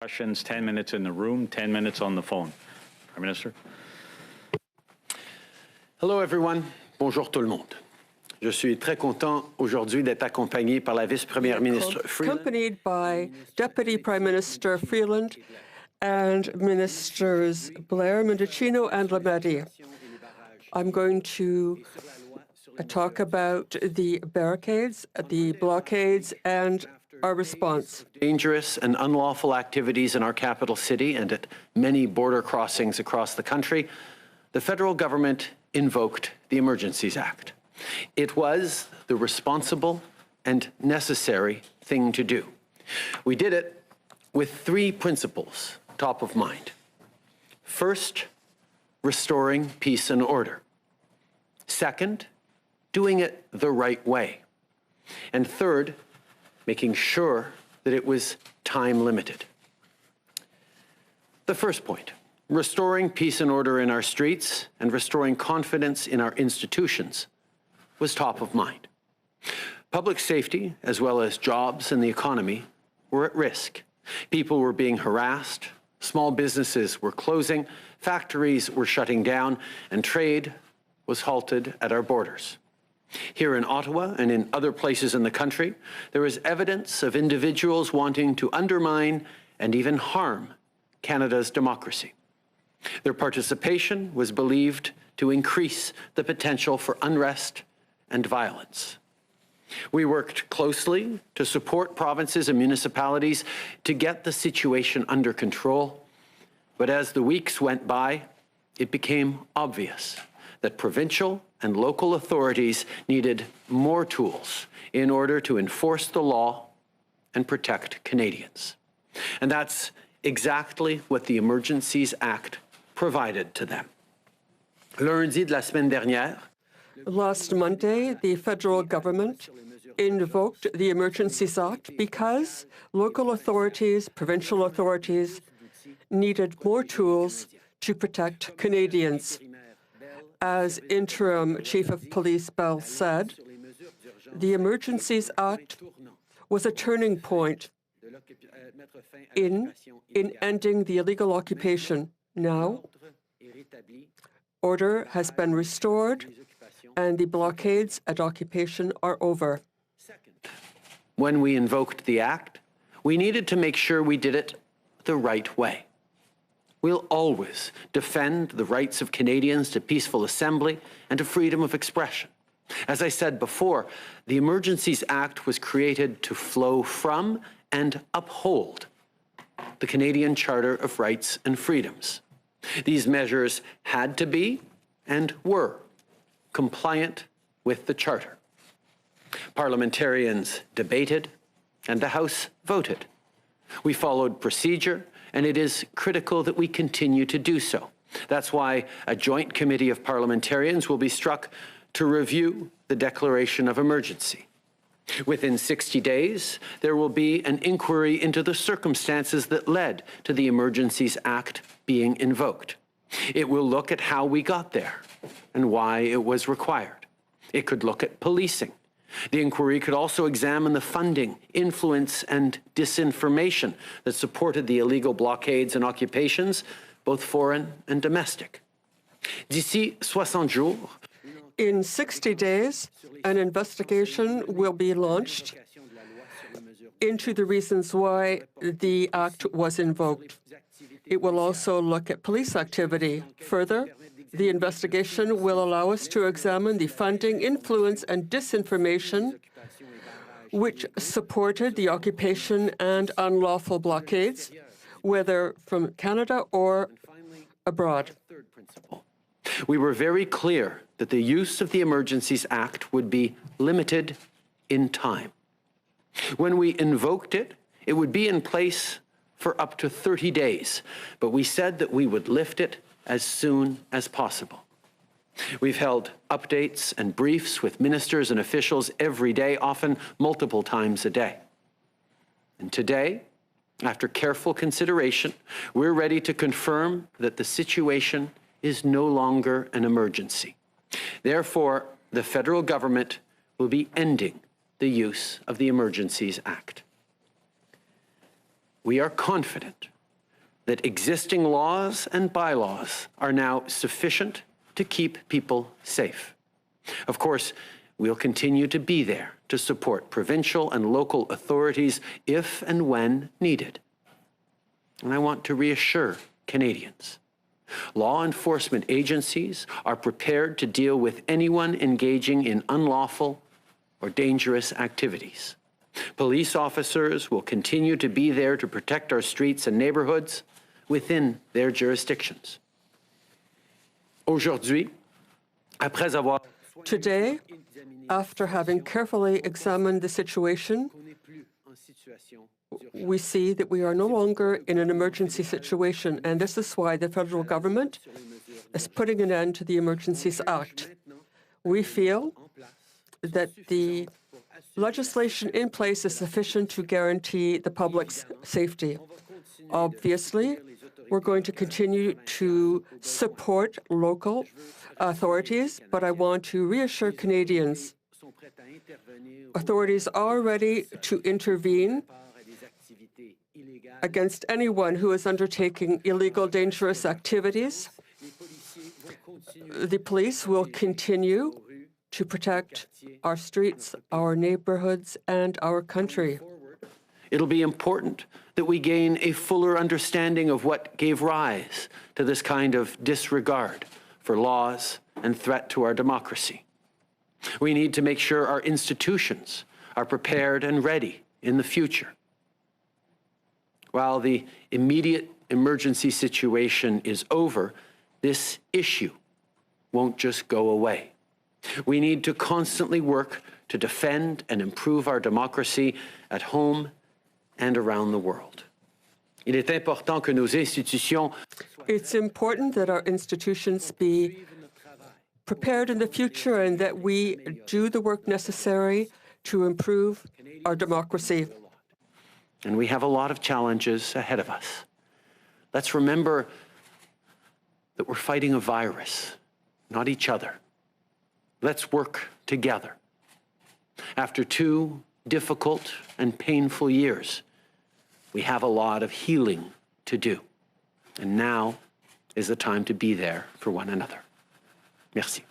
Questions, 10 minutes in the room, 10 minutes on the phone. Prime Minister. Hello everyone. Bonjour tout le monde. Je suis très content aujourd'hui d'être accompagné par la vice-première ministre Freeland. Accompanied by Deputy Prime Minister Freeland and Ministers Blair, Mendicino and Lametti. I'm going to talk about the barricades, the blockades, and our response. Dangerous and unlawful activities in our capital city and at many border crossings across the country, the federal government invoked the Emergencies Act. It was the responsible and necessary thing to do. We did it with three principles top of mind. First, restoring peace and order. Second, doing it the right way. And third, making sure that it was time limited. The first point, restoring peace and order in our streets and restoring confidence in our institutions was top of mind. Public safety, as well as jobs and the economy, were at risk. People were being harassed, small businesses were closing, factories were shutting down, and trade was halted at our borders. Here in Ottawa and in other places in the country, there is evidence of individuals wanting to undermine and even harm Canada's democracy. Their participation was believed to increase the potential for unrest and violence. We worked closely to support provinces and municipalities to get the situation under control, but as the weeks went by, it became obvious that provincial and local authorities needed more tools in order to enforce the law and protect Canadians. And that's exactly what the Emergencies Act provided to them. Lundi de la semaine dernière, Last Monday, the federal government invoked the Emergencies Act because local authorities, provincial authorities needed more tools to protect Canadians. As Interim Chief of Police Bell said, the Emergencies Act was a turning point in ending the illegal occupation. Now, order has been restored and the blockades at occupation are over. When we invoked the Act, we needed to make sure we did it the right way. We'll always defend the rights of Canadians to peaceful assembly and to freedom of expression. As I said before, the Emergencies Act was created to flow from and uphold the Canadian Charter of Rights and Freedoms. These measures had to be and were compliant with the Charter. Parliamentarians debated and the House voted. We followed procedure, and it is critical that we continue to do so. That's why a joint committee of parliamentarians will be struck to review the declaration of emergency. Within 60 days, there will be an inquiry into the circumstances that led to the Emergencies Act being invoked. It will look at how we got there and why it was required. It could look at policing. The inquiry could also examine the funding, influence, and disinformation that supported the illegal blockades and occupations, both foreign and domestic. D'ici 60 jours, in 60 days, an investigation will be launched into the reasons why the Act was invoked. It will also look at police activity. Further, the investigation will allow us to examine the funding, influence, and disinformation which supported the occupation and unlawful blockades, whether from Canada or abroad. We were very clear that the use of the Emergencies Act would be limited in time. When we invoked it, it would be in place for up to 30 days, but we said that we would lift it as soon as possible. We've held updates and briefs with ministers and officials every day, often multiple times a day. And today, after careful consideration, we're ready to confirm that the situation is no longer an emergency. Therefore, the federal government will be ending the use of the Emergencies Act. We are confident that existing laws and bylaws are now sufficient to keep people safe. Of course, we'll continue to be there to support provincial and local authorities if and when needed. And I want to reassure Canadians. Law enforcement agencies are prepared to deal with anyone engaging in unlawful or dangerous activities. Police officers will continue to be there to protect our streets and neighborhoods within their jurisdictions. Aujourd'hui, après avoir Today, after having carefully examined the situation, we see that we are no longer in an emergency situation, and this is why the federal government is putting an end to the Emergencies Act. We feel that the legislation in place is sufficient to guarantee the public's safety. Obviously, we're going to continue to support local authorities, but I want to reassure Canadians. Authorities are ready to intervene against anyone who is undertaking illegal, dangerous activities. The police will continue to protect our streets, our neighborhoods, and our country. It'll be important that we gain a fuller understanding of what gave rise to this kind of disregard for laws and threat to our democracy. We need to make sure our institutions are prepared and ready in the future. While the immediate emergency situation is over, this issue won't just go away. We need to constantly work to defend and improve our democracy at home and around the world. It's important that our institutions be prepared in the future and that we do the work necessary to improve our democracy. And we have a lot of challenges ahead of us. Let's remember that we're fighting a virus, not each other. Let's work together. After 2 difficult and painful years, we have a lot of healing to do. And now is the time to be there for one another. Merci.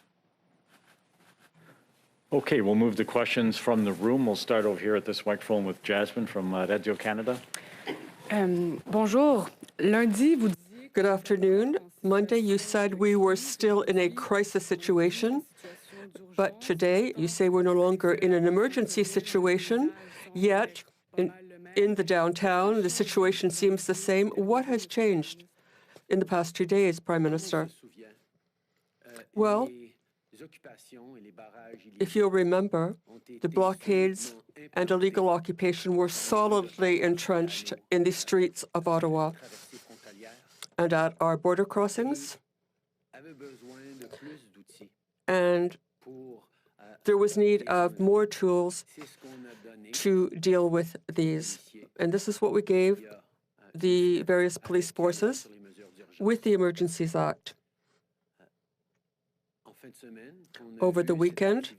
Okay, we'll move to questions from the room. We'll start over here at this microphone with Jasmine from Radio-Canada. Bonjour. Lundi, vous disiez... Good afternoon. Monday, you said we were still in a crisis situation, but today you say we're no longer in an emergency situation, yet in the downtown, the situation seems the same. What has changed in the past 2 days, Prime Minister? Well, if you'll remember, the blockades and illegal occupation were solidly entrenched in the streets of Ottawa and at our border crossings. And there was need of more tools to deal with these. And this is what we gave the various police forces with the Emergencies Act. Over the weekend,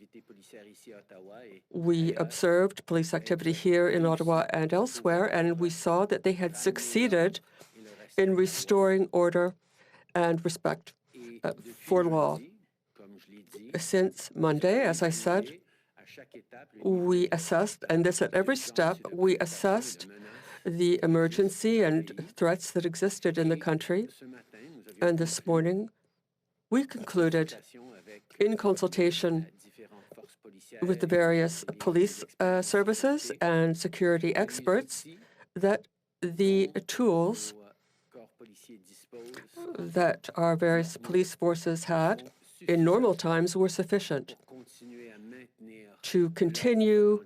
we observed police activity here in Ottawa and elsewhere, and we saw that they had succeeded in restoring order and respect for law. Since Monday, as I said, we assessed, and this at every step, we assessed the emergency and threats that existed in the country. And this morning, we concluded, in consultation with the various police services and security experts, that the tools that our various police forces had in normal times were sufficient to continue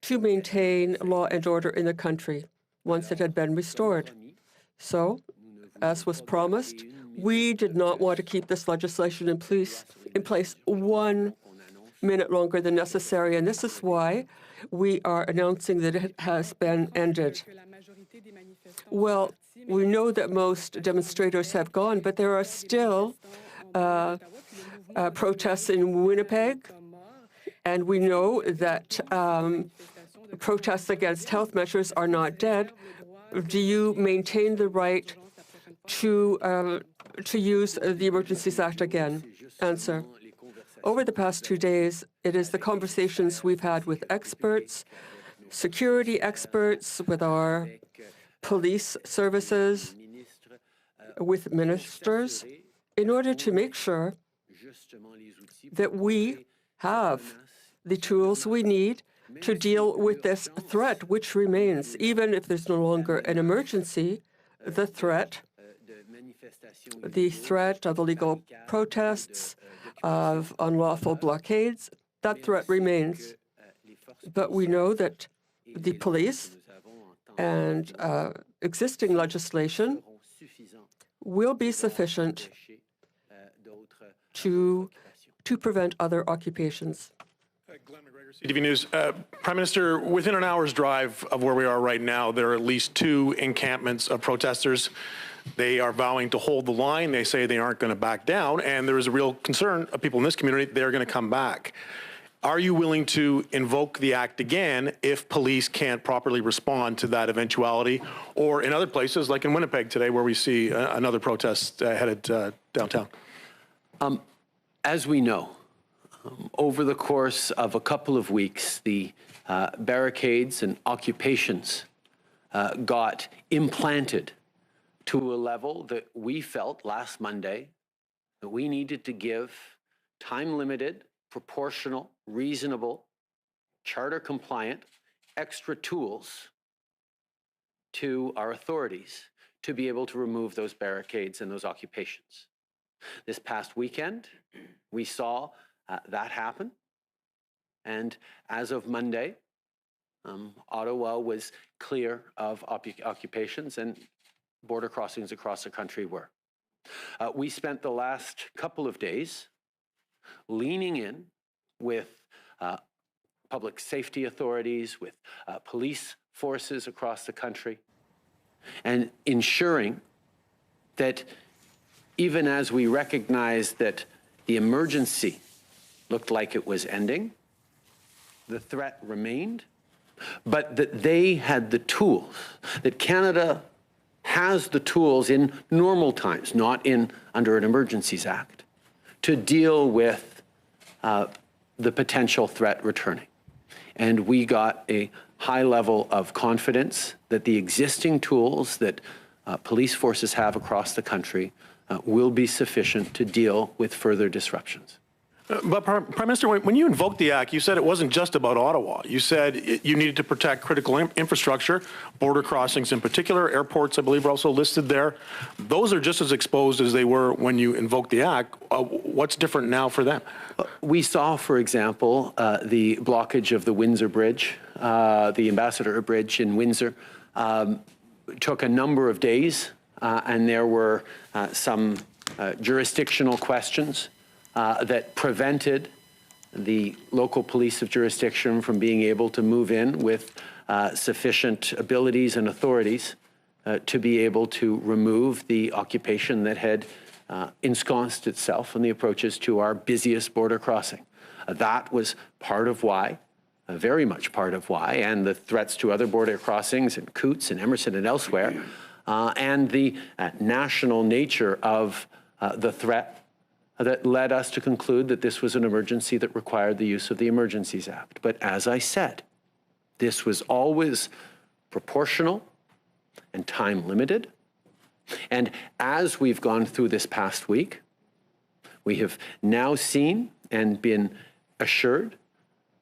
to maintain law and order in the country once it had been restored. So, as was promised, we did not want to keep this legislation in place 1 minute longer than necessary, and this is why we are announcing that it has been ended. Well, we know that most demonstrators have gone, but there are still protests in Winnipeg, and we know that protests against health measures are not dead. do you maintain the right to use the Emergencies Act again? Answer. Over the past 2 days, it is the conversations we've had with experts, security experts, with our police services, with ministers, in order to make sure that we have the tools we need to deal with this threat, which remains. Even if there's no longer an emergency, the threat of illegal protests, of unlawful blockades, that threat remains. But we know that the police and existing legislation will be sufficient to prevent other occupations. CTV News. Prime Minister, within an hour's drive of where we are right now, there are at least 2 encampments of protesters. They are vowing to hold the line. They say they aren't going to back down, and there is a real concern of people in this community they're going to come back. Are you willing to invoke the act again if police can't properly respond to that eventuality, or in other places like in Winnipeg today where we see another protest headed downtown? As we know, over the course of a couple of weeks, the barricades and occupations got implanted to a level that we felt last Monday that we needed to give time-limited, proportional, reasonable, charter-compliant, extra tools to our authorities to be able to remove those barricades and those occupations. This past weekend, we saw that happen. And as of Monday, Ottawa was clear of occupations, and border crossings across the country were. We spent the last couple of days leaning in with public safety authorities, with police forces across the country, and ensuring that even as we recognized that the emergency looked like it was ending, the threat remained, but that they had the tools, that Canada has the tools in normal times, not under an Emergencies Act, to deal with the potential threat returning. And we got a high level of confidence that the existing tools that police forces have across the country will be sufficient to deal with further disruptions. But Prime Minister, when you invoked the act, you said it wasn't just about Ottawa. You said you needed to protect critical infrastructure, border crossings in particular, airports, I believe, are also listed there. Those are just as exposed as they were when you invoked the act. What's different now for them? We saw, for example, the blockage of the Windsor Bridge, the Ambassador Bridge in Windsor, took a number of days, and there were some jurisdictional questions that prevented the local police of jurisdiction from being able to move in with sufficient abilities and authorities to be able to remove the occupation that had ensconced itself on the approaches to our busiest border crossing. That was part of why, very much part of why, and the threats to other border crossings in Coots and Emerson and elsewhere, and the national nature of the threat that led us to conclude that this was an emergency that required the use of the Emergencies Act. But as I said, this was always proportional and time limited. And as we've gone through this past week, we have now seen and been assured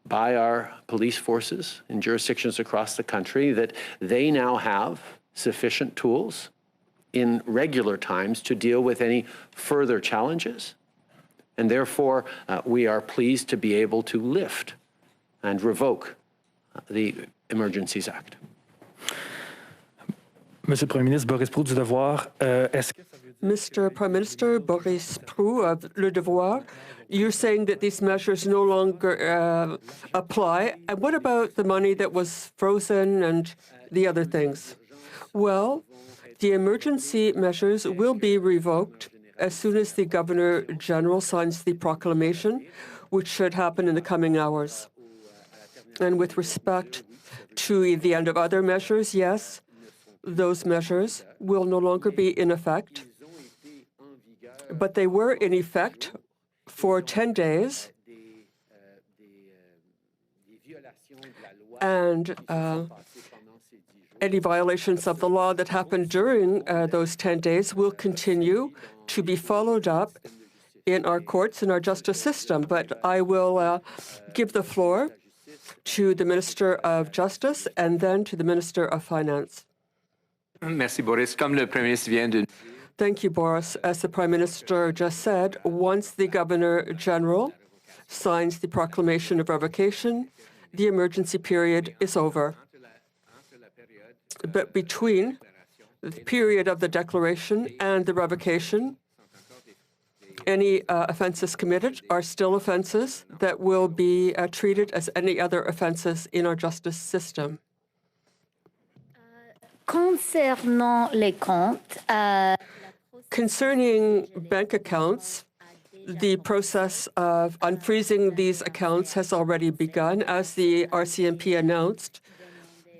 by our police forces in jurisdictions across the country that they now have sufficient tools in regular times to deal with any further challenges. And therefore, we are pleased to be able to lift and revoke the Emergencies Act. Monsieur le Premier ministre Boris Proulx du Devoir, est-ce que ça veut dire... Mr. Prime Minister Boris Proulx of Le Devoir, you're saying that these measures no longer apply. And what about the money that was frozen and the other things? Well, the emergency measures will be revoked as soon as the Governor General signs the proclamation, which should happen in the coming hours. And with respect to the end of other measures, yes, those measures will no longer be in effect, but they were in effect for 10 days, and any violations of the law that happened during those 10 days will continue to be followed up in our courts and our justice system. But I will give the floor to the Minister of Justice and then to the Minister of Finance. Merci, Boris. Comme le Premier ministre vient de... Thank you, Boris. As the Prime Minister just said, once the Governor General signs the proclamation of revocation, the emergency period is over. But between the period of the declaration and the revocation, any offenses committed are still offenses that will be treated as any other offenses in our justice system. Concernant les comptes, Concerning bank accounts, the process of unfreezing these accounts has already begun. As the RCMP announced,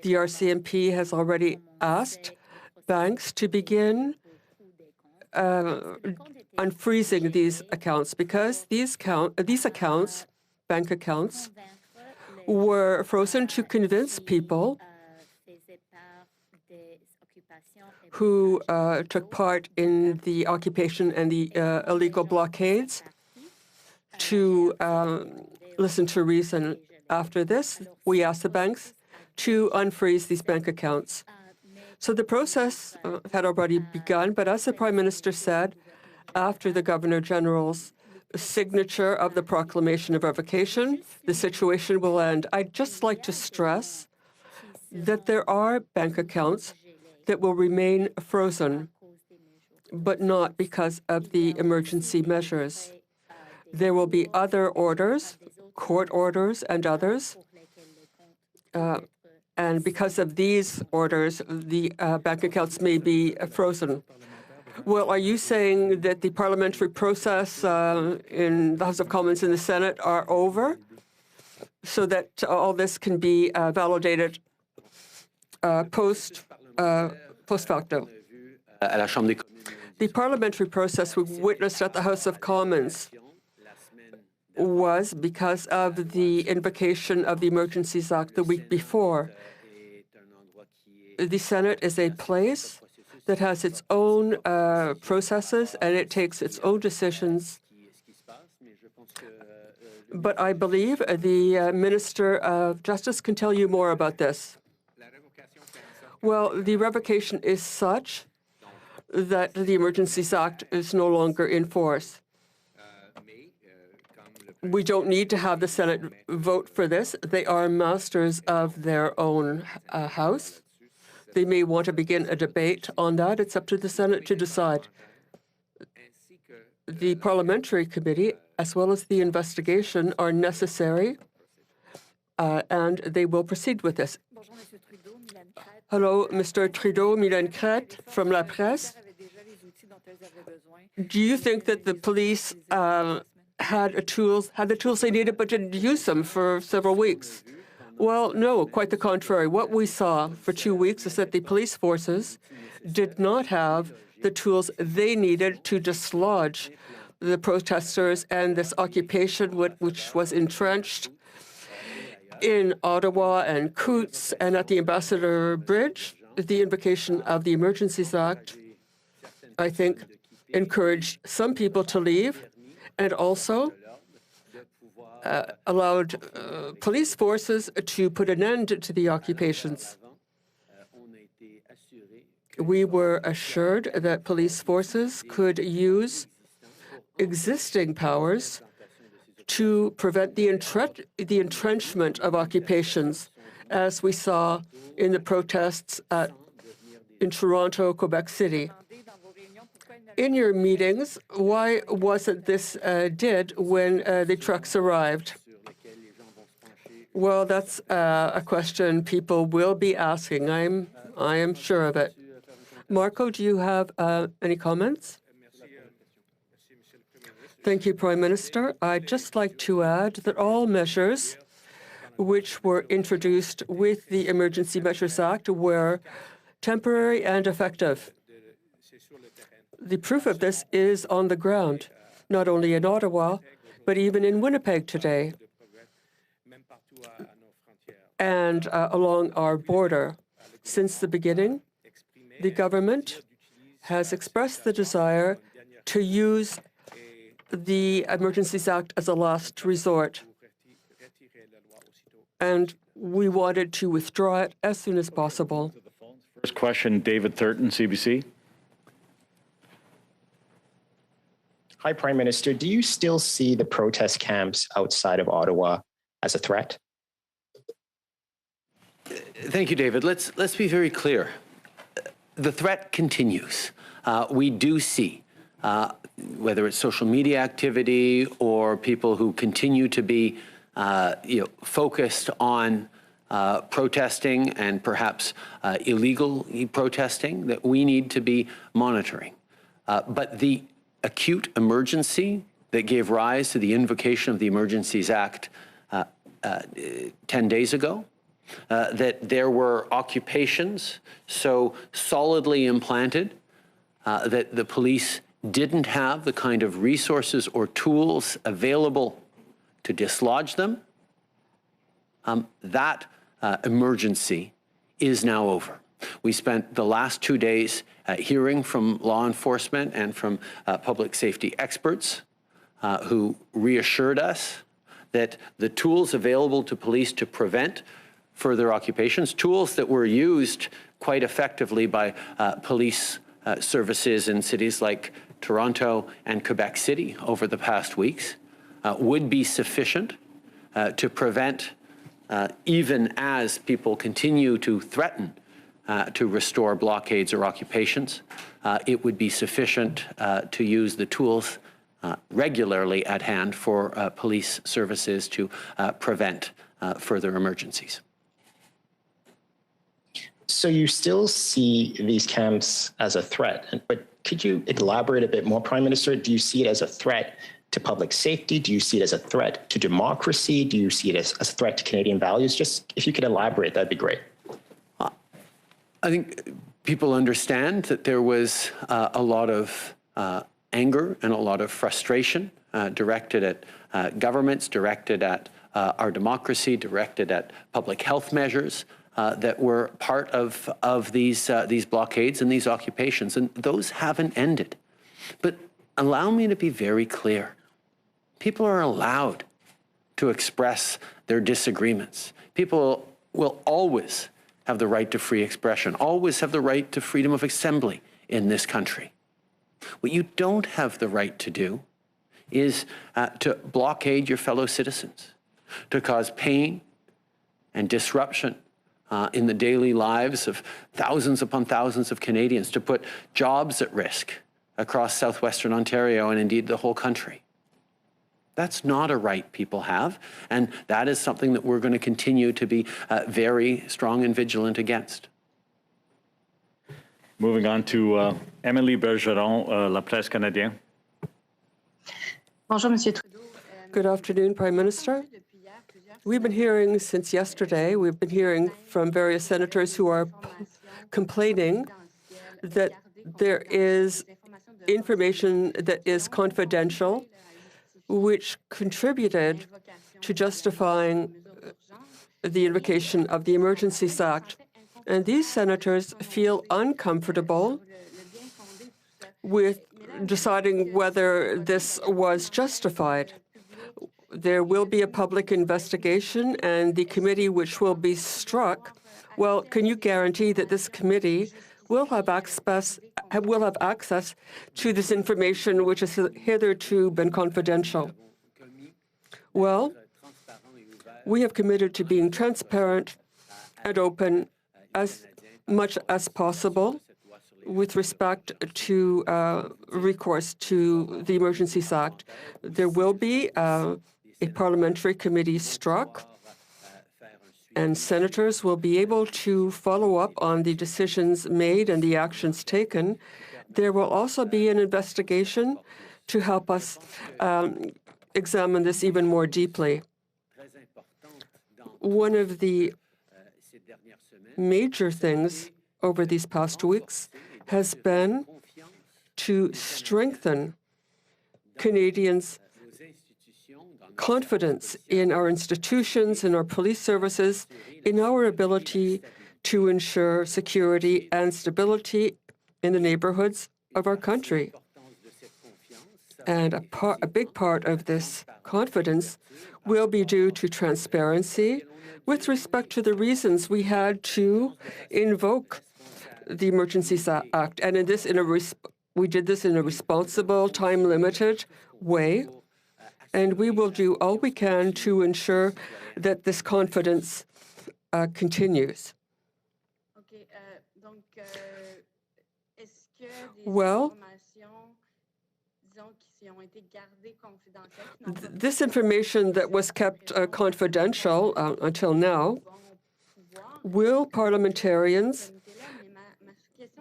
the RCMP has already asked banks to begin unfreezing these accounts because these accounts, bank accounts, were frozen to convince people who took part in the occupation and the illegal blockades to listen to reason. After this, we asked the banks to unfreeze these bank accounts. So the process had already begun, but as the Prime Minister said, after the Governor General's signature of the proclamation of revocation, the situation will end. I'd just like to stress that there are bank accounts that will remain frozen, but not because of the emergency measures. There will be other orders, court orders and others, and because of these orders, the bank accounts may be frozen. Well, are you saying that the parliamentary process in the House of Commons and the Senate are over so that all this can be validated post facto? The parliamentary process we witnessed at the House of Commons was because of the invocation of the Emergencies Act the week before. The Senate is a place that has its own processes and it takes its own decisions. But I believe the Minister of Justice can tell you more about this. Well, the revocation is such that the Emergencies Act is no longer in force. We don't need to have the Senate vote for this. They are masters of their own House. They may want to begin a debate on that. It's up to the Senate to decide. The Parliamentary Committee, as well as the investigation, are necessary, and they will proceed with this. Hello, Mr. Trudeau, Mylène Crête from La Presse. Do you think that the police had the tools they needed but didn't use them for several weeks? Well, no, quite the contrary. What we saw for 2 weeks is that the police forces did not have the tools they needed to dislodge the protesters and this occupation, which was entrenched in Ottawa and Coutts and at the Ambassador Bridge. The invocation of the Emergencies Act, I think, encouraged some people to leave and also allowed police forces to put an end to the occupations. We were assured that police forces could use existing powers to prevent the entrenchment of occupations, as we saw in the protests in Toronto, Quebec City. In your meetings, why wasn't this did when the trucks arrived? Well, that's a question people will be asking. I am sure of it. Marco, do you have any comments? Thank you, Prime Minister. I'd just like to add that all measures which were introduced with the Emergency Measures Act were temporary and effective. The proof of this is on the ground, not only in Ottawa, but even in Winnipeg today and along our border. Since the beginning, the government has expressed the desire to use the Emergencies Act as a last resort. And we wanted to withdraw it as soon as possible. First question, David Thurton, CBC. Hi, Prime Minister. Do you still see the protest camps outside of Ottawa as a threat? Thank you, David. Let's be very clear. The threat continues. We do see, whether it's social media activity or people who continue to be focused on protesting and perhaps illegal protesting, that we need to be monitoring. But the acute emergency that gave rise to the invocation of the Emergencies Act 10 days ago, that there were occupations so solidly implanted that the police didn't have the kind of resources or tools available to dislodge them, that emergency is now over. We spent the last 2 days hearing from law enforcement and from public safety experts who reassured us that the tools available to police to prevent further occupations, tools that were used quite effectively by police services in cities like Toronto and Quebec City over the past weeks, would be sufficient to prevent, even as people continue to threaten to restore blockades or occupations, it would be sufficient to use the tools regularly at hand for police services to prevent further emergencies. So you still see these camps as a threat, but could you elaborate a bit more, Prime Minister? Do you see it as a threat to public safety? Do you see it as a threat to democracy? Do you see it as a threat to Canadian values? Just if you could elaborate, that'd be great. I think people understand that there was a lot of anger and a lot of frustration directed at governments, directed at our democracy, directed at public health measures that were part of these blockades and these occupations, and those haven't ended. But allow me to be very clear. People are allowed to express their disagreements. People will always have the right to free expression, always have the right to freedom of assembly in this country. What you don't have the right to do is to blockade your fellow citizens, to cause pain and disruption in the daily lives of thousands upon thousands of Canadians, to put jobs at risk across southwestern Ontario and indeed the whole country. That's not a right people have, and that is something that we're going to continue to be very strong and vigilant against. Moving on to Émilie Bergeron, La Presse Canadienne. Bonjour, Monsieur Trudeau. Good afternoon, Prime Minister. We've been hearing since yesterday, we've been hearing from various senators who are complaining that there is information that is confidential, which contributed to justifying the invocation of the Emergencies Act. And these senators feel uncomfortable with deciding whether this was justified. There will be a public investigation, and the committee which will be struck, well, can you guarantee that this committee will have access to this information which has hitherto been confidential? Well, we have committed to being transparent and open as much as possible with respect to recourse to the Emergencies Act. There will be a parliamentary committee struck, and senators will be able to follow up on the decisions made and the actions taken. There will also be an investigation to help us examine this even more deeply. One of the major things over these past weeks has been to strengthen Canadians' confidence in our institutions, in our police services, in our ability to ensure security and stability in the neighborhoods of our country. And a big part of this confidence will be due to transparency with respect to the reasons we had to invoke the Emergencies Act. And we did this in a responsible, time-limited way. And we will do all we can to ensure that this confidence continues. Well, this information that was kept confidential until now, will parliamentarians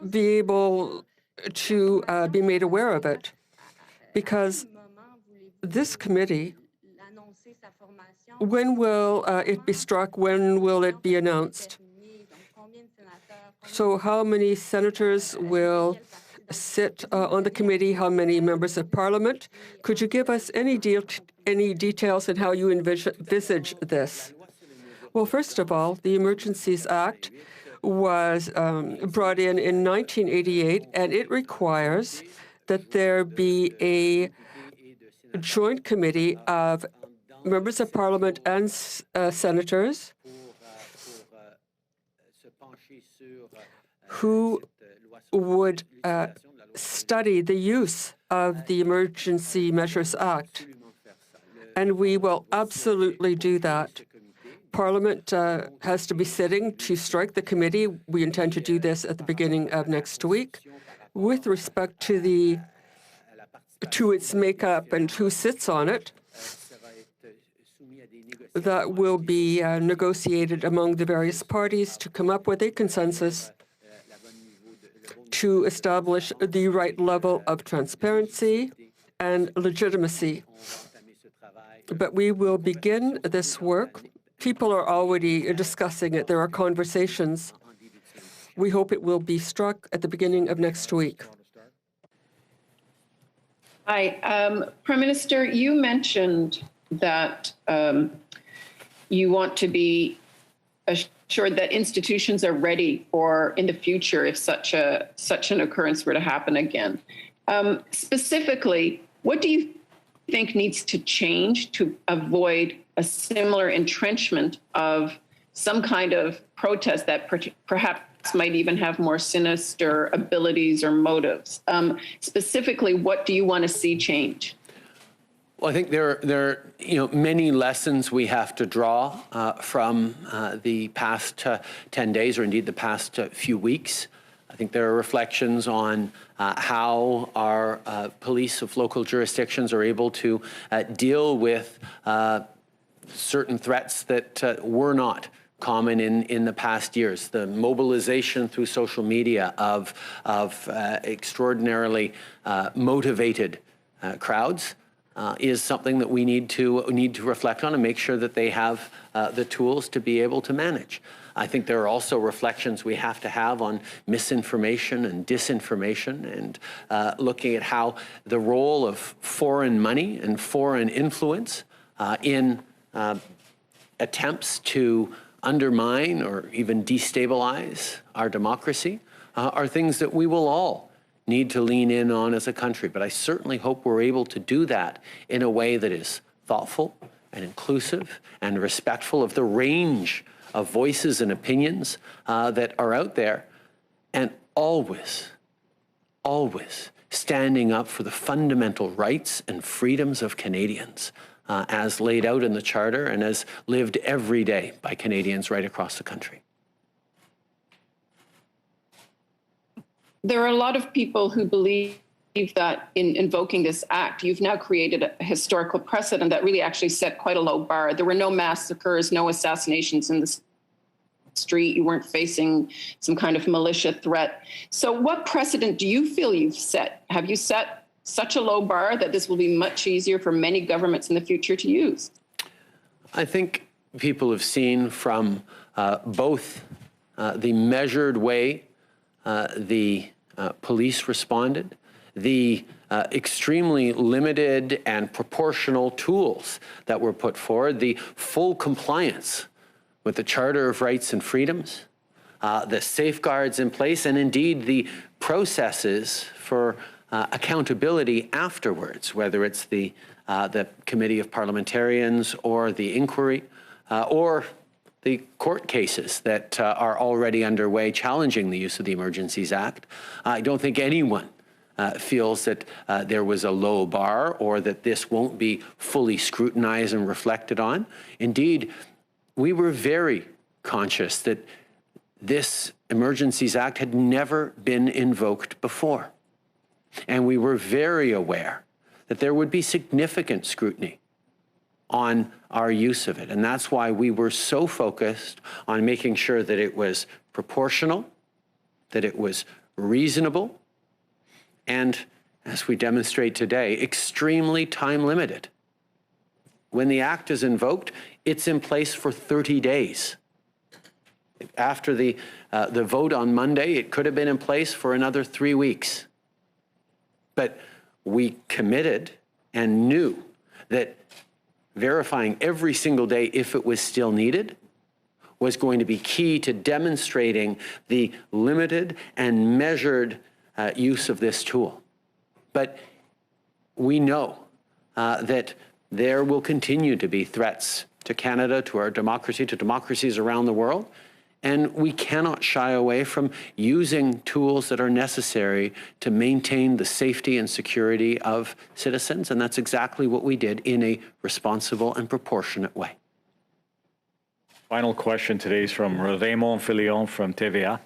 be able to be made aware of it? Because this committee, when will it be struck? When will it be announced? So how many senators will sit on the committee? How many members of parliament? Could you give us any details on how you envisage this? Well, first of all, the Emergencies Act was brought in 1988, and it requires that there be a joint committee of members of parliament and senators who would study the use of the Emergency Measures Act. And we will absolutely do that. Parliament has to be sitting to strike the committee. We intend to do this at the beginning of next week. With respect to its makeup and who sits on it, that will be negotiated among the various parties to come up with a consensus to establish the right level of transparency and legitimacy. But we will begin this work. People are already discussing it. There are conversations. We hope it will be struck at the beginning of next week. Hi. Prime Minister, you mentioned that you want to be assured that institutions are ready for in the future if such an occurrence were to happen again. Specifically, what do you think needs to change to avoid a similar entrenchment of some kind of protest that perhaps might even have more sinister abilities or motives? Specifically, what do you want to see change? Well, I think there are many lessons we have to draw from the past 10 days, or indeed the past few weeks. I think there are reflections on how our police of local jurisdictions are able to deal with certain threats that were not common in the past years. The mobilization through social media of extraordinarily motivated crowds is something that we need to reflect on and make sure that they have the tools to be able to manage. I think there are also reflections we have to have on misinformation and disinformation, and looking at how the role of foreign money and foreign influence in attempts to undermine or even destabilize our democracy are things that we will all need to lean in on as a country. But I certainly hope we're able to do that in a way that is thoughtful and inclusive and respectful of the range of voices and opinions that are out there, and always standing up for the fundamental rights and freedoms of Canadians as laid out in the Charter and as lived every day by Canadians right across the country. There are a lot of people who believe that in invoking this act, you've now created a historical precedent that really actually set quite a low bar. There were no massacres, no assassinations in the street. You weren't facing some kind of militia threat. So what precedent do you feel you've set? Have you set such a low bar that this will be much easier for many governments in the future to use? I think people have seen from both the measured way the police responded, the extremely limited and proportional tools that were put forward, the full compliance with the Charter of Rights and Freedoms, the safeguards in place, and indeed the processes for accountability afterwards, whether it's the Committee of Parliamentarians or the inquiry or the court cases that are already underway challenging the use of the Emergencies Act. I don't think anyone feels that there was a low bar or that this won't be fully scrutinized and reflected on. Indeed, we were very conscious that this Emergencies Act had never been invoked before. And we were very aware that there would be significant scrutiny on our use of it. And that's why we were so focused on making sure that it was proportional, that it was reasonable, and, as we demonstrate today, extremely time limited. When the Act is invoked, it's in place for 30 days. After the vote on Monday, it could have been in place for another 3 weeks. But we committed and knew that verifying every single day if it was still needed was going to be key to demonstrating the limited and measured use of this tool. But we know that there will continue to be threats to Canada, to our democracy, to democracies around the world. And we cannot shy away from using tools that are necessary to maintain the safety and security of citizens. And that's exactly what we did in a responsible and proportionate way. Final question today is from Raymond Filion from TVA.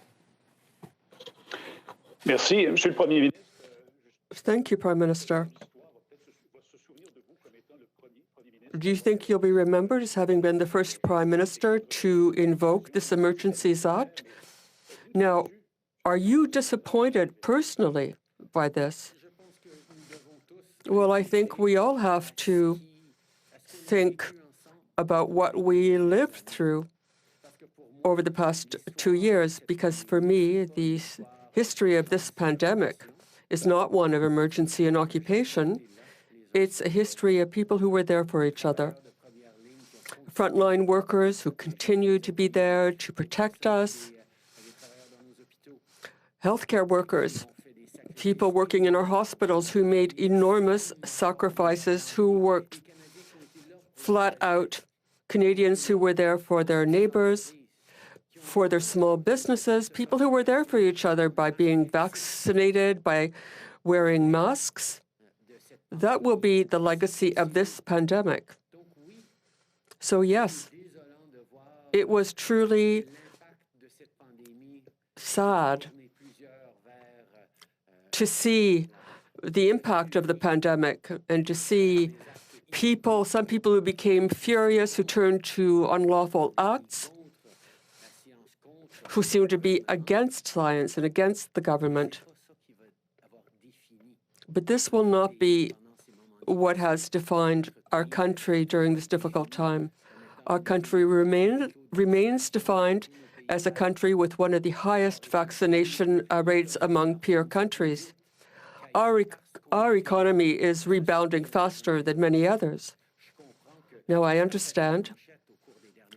Merci, Monsieur le Premier ministre. Thank you, Prime Minister. Do you think you'll be remembered as having been the first Prime Minister to invoke this Emergencies Act? Now, are you disappointed personally by this? Well, I think we all have to think about what we lived through over the past 2 years, because for me, the history of this pandemic is not one of emergency and occupation. It's a history of people who were there for each other. Frontline workers who continue to be there to protect us. Healthcare workers, people working in our hospitals who made enormous sacrifices, who worked flat out. Canadians who were there for their neighbors, for their small businesses, people who were there for each other by being vaccinated, by wearing masks. That will be the legacy of this pandemic. So yes, it was truly sad to see the impact of the pandemic and to see people, some people who became furious, who turned to unlawful acts, who seemed to be against science and against the government. But this will not be what has defined our country during this difficult time. Our country remains defined as a country with one of the highest vaccination rates among peer countries. Our economy is rebounding faster than many others. Now, I understand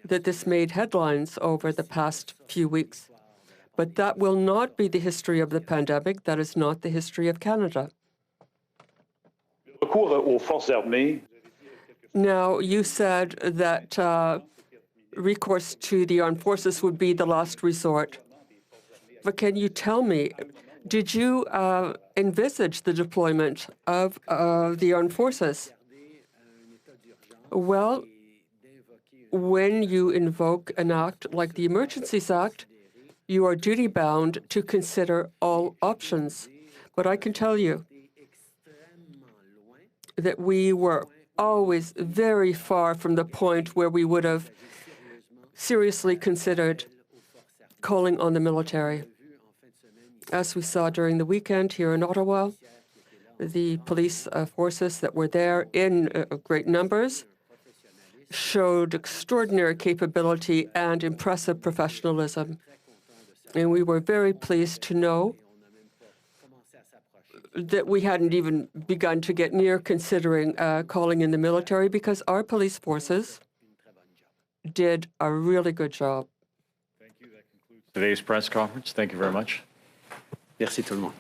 that this made headlines over the past few weeks, but that will not be the history of the pandemic. That is not the history of Canada. Now, you said that recourse to the armed forces would be the last resort. But can you tell me, did you envisage the deployment of the armed forces? Well, when you invoke an act like the Emergencies Act, you are duty-bound to consider all options. But I can tell you that we were always very far from the point where we would have seriously considered calling on the military. As we saw during the weekend here in Ottawa, the police forces that were there in great numbers showed extraordinary capability and impressive professionalism. And we were very pleased to know that we hadn't even begun to get near considering calling in the military because our police forces did a really good job. Thank you. That concludes today's press conference. Thank you very much. Merci tout le monde.